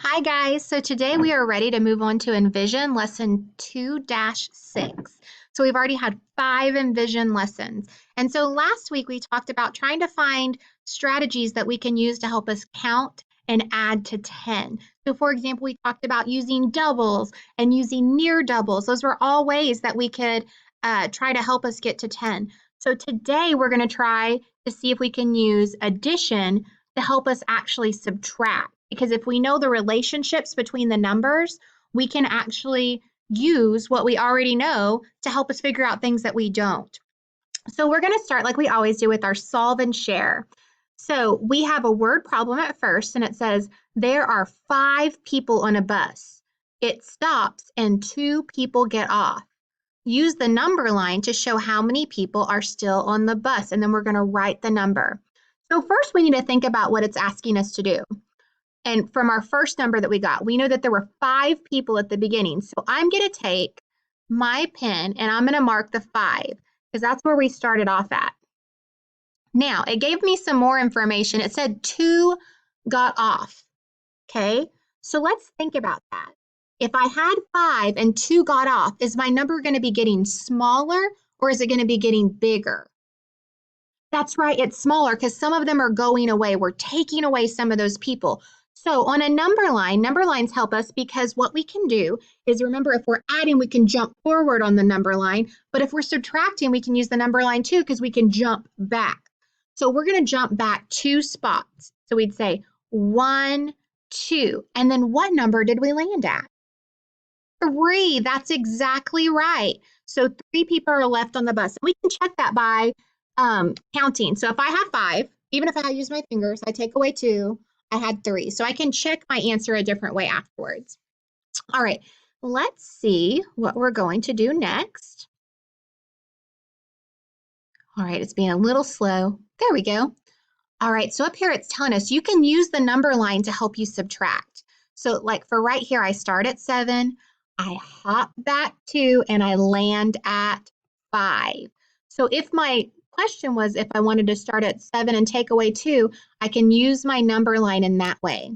Hi guys, so today we are ready to move on to Envision Lesson 2-6. So we've already had 5 Envision lessons. And so last week we talked about trying to find strategies that we can use to help us count and add to 10. So for example, we talked about using doubles and using near doubles. Those were all ways that we could try to help us get to 10. So today we're going to try to see if we can use addition to help us actually subtract. Because if we know the relationships between the numbers, we can actually use what we already know to help us figure out things that we don't. So we're going to start like we always do with our solve and share. So we have a word problem at first, and it says, there are 5 people on a bus. It stops and 2 people get off. Use the number line to show how many people are still on the bus, and then we're going to write the number. So first we need to think about what it's asking us to do. And from our first number that we got, we know that there were 5 people at the beginning. So I'm going to take my pen and I'm going to mark the 5 because that's where we started off at. Now, it gave me some more information. It said 2 got off. Okay, so let's think about that. If I had 5 and 2 got off, is my number going to be getting smaller or is it going to be getting bigger? That's right, it's smaller because some of them are going away. We're taking away some of those people. So on a number lines help us because what we can do is, remember, if we're adding, we can jump forward on the number line. But if we're subtracting, we can use the number line too because we can jump back. So we're going to jump back 2 spots. So we'd say 1, 2. And then what number did we land at? 3. That's exactly right. So 3 people are left on the bus. We can check that by counting. So if I have 5, even if I use my fingers, I take away 2, I had 3. So I can check my answer a different way afterwards. All right, let's see what we're going to do next. All right, it's being a little slow. There we go. All right, so up here it's telling us you can use the number line to help you subtract. So like for right here, I start at 7, I hop back 2, and I land at 5. So if my question was if I wanted to start at 7 and take away 2, I can use my number line in that way.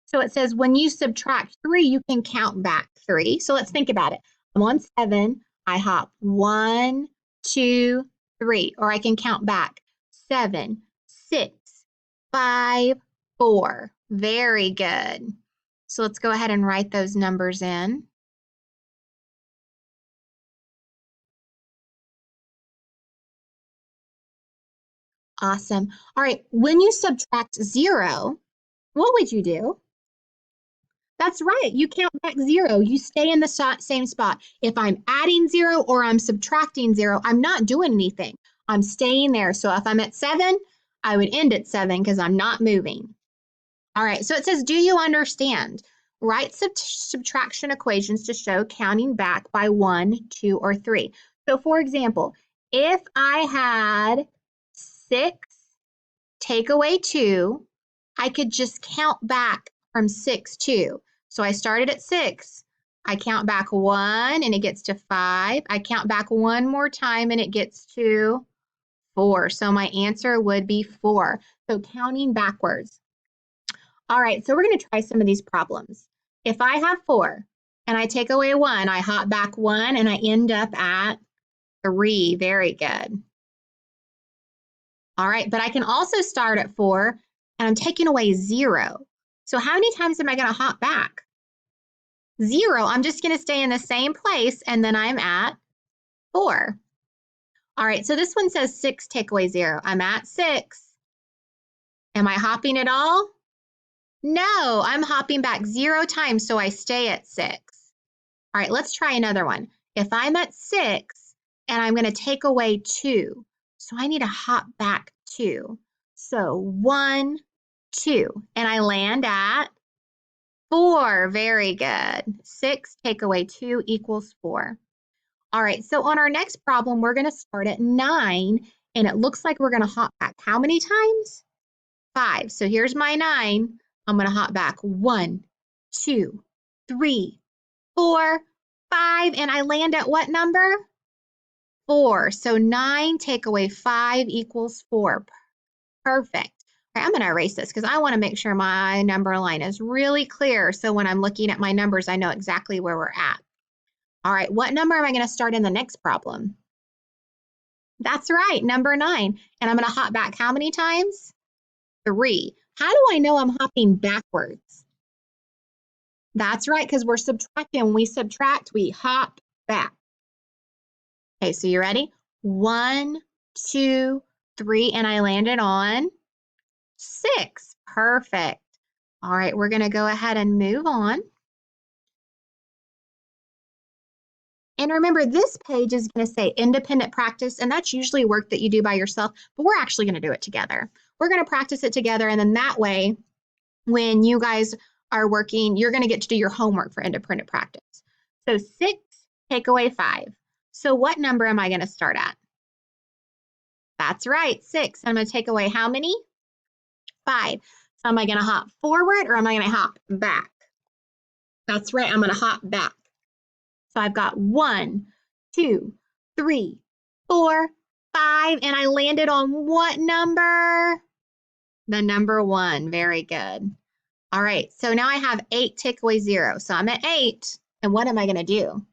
So it says when you subtract 3, you can count back 3. So let's think about it. I'm on 7, I hop 1, 2, 3, or I can count back 7, 6, 5, 4. Very good. So let's go ahead and write those numbers in. Awesome. All right, when you subtract 0, what would you do? That's right, you count back 0. You stay in the same spot. If I'm adding 0 or I'm subtracting 0, I'm not doing anything. I'm staying there. So if I'm at 7, I would end at 7 because I'm not moving. All right, so it says, do you understand? Write subtraction equations to show counting back by 1, 2, or 3. So for example, if I had 6, take away 2, I could just count back from 6, 2. So I started at 6, I count back 1 and it gets to 5. I count back one more time and it gets to 4. So my answer would be 4. So counting backwards. All right, so we're going to try some of these problems. If I have 4 and I take away 1, I hop back 1 and I end up at 3. Very good. All right, but I can also start at 4 and I'm taking away 0. So how many times am I going to hop back? 0. I'm just going to stay in the same place and then I'm at 4. All right, so this one says 6, take away 0. I'm at 6. Am I hopping at all? No, I'm hopping back 0 times, so I stay at 6. All right, let's try another one. If I'm at 6 and I'm going to take away 2, so I need to hop back 2. So 1, 2, and I land at 4. Very good. 6 take away 2 equals 4. All right, so on our next problem, we're going to start at 9, and it looks like we're going to hop back how many times? 5. So here's my 9. I'm going to hop back 1, 2, 3, 4, 5, and I land at what number? 4. So 9 take away 5 equals 4. Perfect. Okay, I'm going to erase this because I want to make sure my number line is really clear. So when I'm looking at my numbers, I know exactly where we're at. All right, what number am I going to start in the next problem? That's right, number 9. And I'm going to hop back how many times? 3. How do I know I'm hopping backwards? That's right, because we're subtracting. When we subtract, we hop back. Okay, so you ready? 1, 2, 3, and I landed on 6. Perfect. All right, we're going to go ahead and move on. And remember, this page is going to say independent practice, and that's usually work that you do by yourself, but we're actually going to do it together. We're going to practice it together, and then that way, when you guys are working, you're going to get to do your homework for independent practice. So 6, take away 5. So what number am I going to start at? That's right, 6. I'm going to take away how many? 5. So am I going to hop forward or am I going to hop back? That's right, I'm going to hop back. So I've got 1, 2, 3, 4, 5, and I landed on what number? The number 1. Very good. All right, so now I have 8, take away 0. So I'm at 8, and what am I going to do?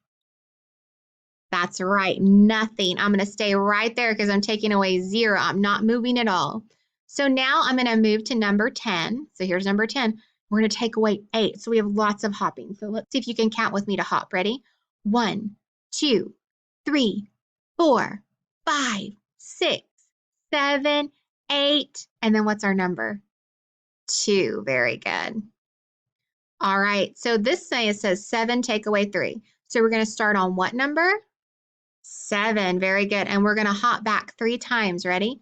That's right, nothing. I'm going to stay right there because I'm taking away 0. I'm not moving at all. So now I'm going to move to number 10. So here's number 10. We're going to take away 8. So we have lots of hopping. So let's see if you can count with me to hop. Ready? 1, 2, 3, 4, 5, 6, 7, 8. And then what's our number? 2. Very good. All right, so this says 7, take away 3. So we're going to start on what number? 7. Very good. And we're going to hop back 3 times. Ready?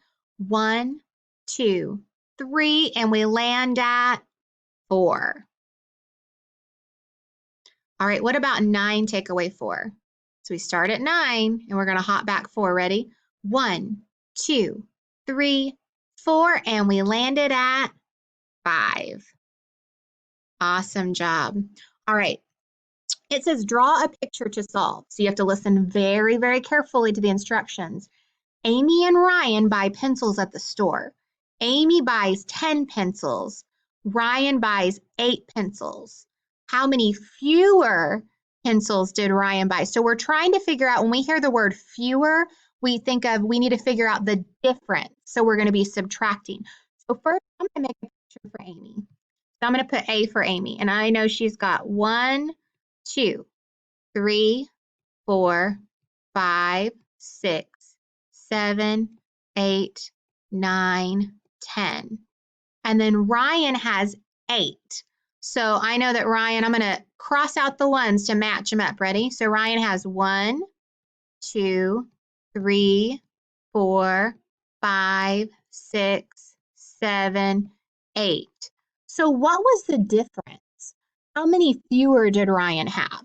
1, 2, 3, and we land at 4. All right, what about 9, take away 4? So we start at 9, and we're going to hop back 4. Ready? 1, 2, 3, 4, and we landed at 5. Awesome job. All right. It says draw a picture to solve. So you have to listen very, very carefully to the instructions. Amy and Ryan buy pencils at the store. Amy buys 10 pencils. Ryan buys 8 pencils. How many fewer pencils did Ryan buy? So we're trying to figure out, when we hear the word fewer, we think of, we need to figure out the difference. So we're going to be subtracting. So first, I'm going to make a picture for Amy. So I'm going to put A for Amy. And I know she's got 1, 2, 3, 4, 5, 6, 7, 8, 9, 10. And then Ryan has 8. So I know that Ryan, I'm going to cross out the ones to match them up. Ready? So Ryan has 1, 2, 3, 4, 5, 6, 7, 8. So what was the difference? How many fewer did Ryan have?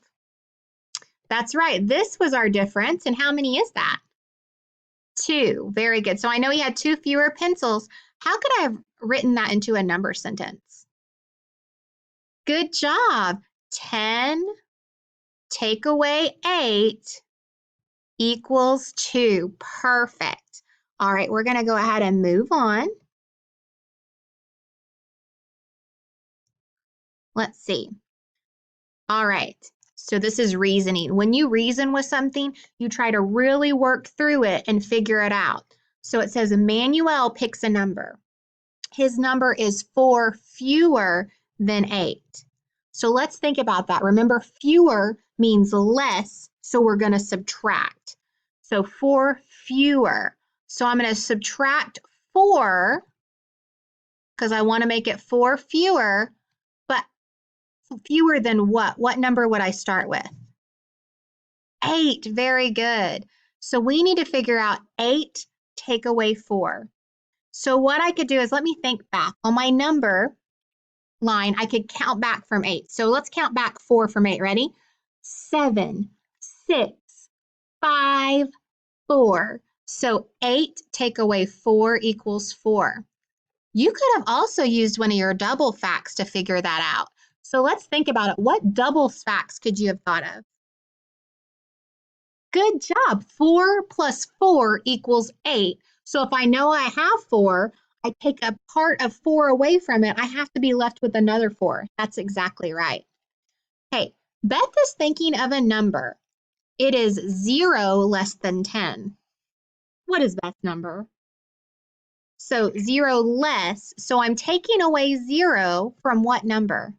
That's right. This was our difference. And how many is that? 2. Very good. So I know he had 2 fewer pencils. How could I have written that into a number sentence? Good job. 10 take away 8 equals 2. Perfect. All right, we're going to go ahead and move on. Let's see. All right. So this is reasoning. When you reason with something, you try to really work through it and figure it out. So it says Emmanuel picks a number. His number is 4 fewer than 8. So let's think about that. Remember, fewer means less, so we're going to subtract. So 4 fewer. So I'm going to subtract 4 because I want to make it 4 fewer, but fewer than what? What number would I start with? 8. Very good. So we need to figure out 8 take away 4. So what I could do is, let me think back. On my number line, I could count back from 8. So let's count back 4 from 8. Ready? 7, 6, 5, 4. So 8 take away 4 equals 4. You could have also used one of your double facts to figure that out. So let's think about it. What double facts could you have thought of? Good job. 4 plus 4 equals 8. So if I know I have 4, I take a part of 4 away from it, I have to be left with another 4. That's exactly right. Hey, Beth is thinking of a number. It is 0 less than 10. What is Beth's number? So 0 less. So I'm taking away 0 from what number?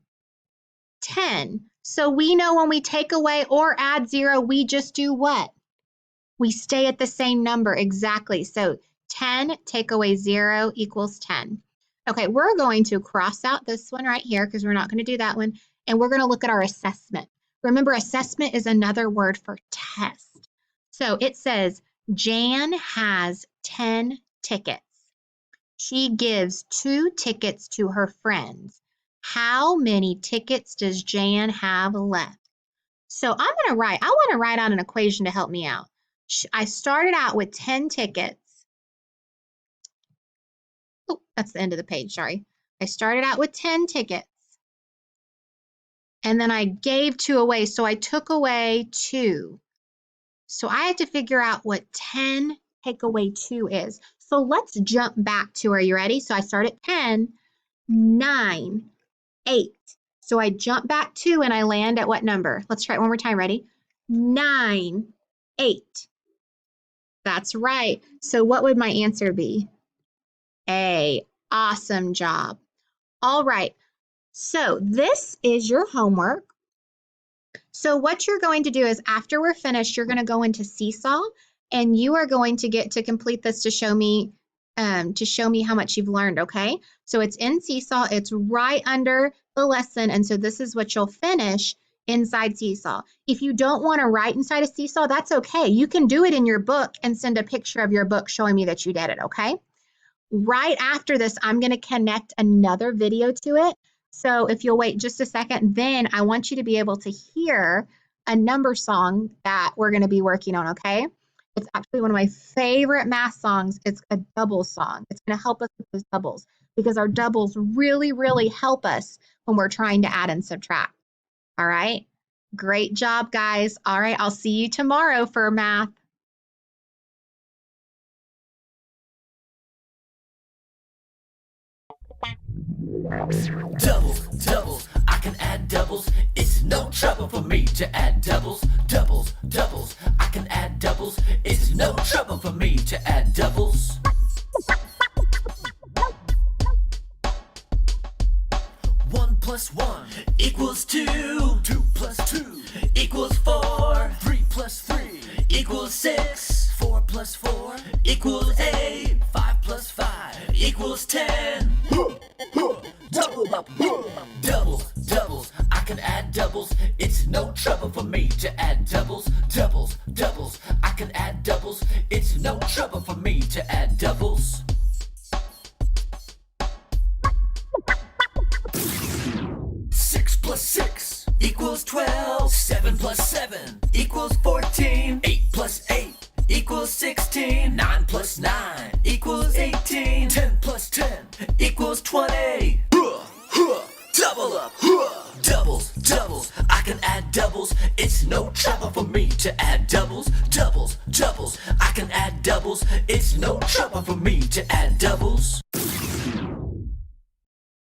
10. So we know when we take away or add 0, we just do what? We stay at the same number. Exactly. So 10 take away 0 equals 10. Okay, we're going to cross out this one right here because we're not going to do that one. And we're going to look at our assessment. Remember, assessment is another word for test. So it says, Jan has 10 tickets. She gives 2 tickets to her friends. How many tickets does Jan have left? So I want to write out an equation to help me out. I started out with 10 tickets. Oh, that's the end of the page, sorry. I started out with 10 tickets. And then I gave 2 away, so I took away 2. So I have to figure out what 10 take away 2 is. So let's jump back to, are you ready? So I start at 10, 9, 8. So I jump back 2 and I land at what number? Let's try it one more time, ready? 9, 8. That's right. So what would my answer be? A. Awesome job. All right. So this is your homework. So what you're going to do is after we're finished, you're going to go into Seesaw and you are going to get to complete this to show me how much you've learned, okay? So it's in Seesaw. It's right under the lesson. And so this is what you'll finish inside Seesaw. If you don't want to write inside a Seesaw, that's okay. You can do it in your book and send a picture of your book showing me that you did it, okay? Right after this, I'm going to connect another video to it. So if you'll wait just a second, then I want you to be able to hear a number song that we're going to be working on, okay? It's actually one of my favorite math songs. It's a double song. It's going to help us with those doubles because our doubles really, really help us when we're trying to add and subtract. All right? Great job, guys. All right, I'll see you tomorrow for math. Doubles, doubles, I can add doubles. It's no trouble for me to add doubles. Doubles, doubles, I can add doubles. It's no trouble for me to add doubles. 1 plus 1 equals 2. 2 plus 2 equals 4. 3 plus 3 equals 6. 4 plus 4 equals 8. 5 plus 5 equals 10. Double up, doubles, doubles, I can add doubles. It's no trouble for me to add doubles. Doubles, doubles, I can add doubles. It's no trouble for me to add doubles. 6 plus 6 equals 12. 7 plus 7 equals 14. 8 plus 8 equals 16. 9 plus 9 equals 18. 10 plus 10 equals 20. Double up, doubles, doubles, I can add doubles. It's no trouble for me to add doubles. Doubles, doubles, I can add doubles. It's no trouble for me to add doubles.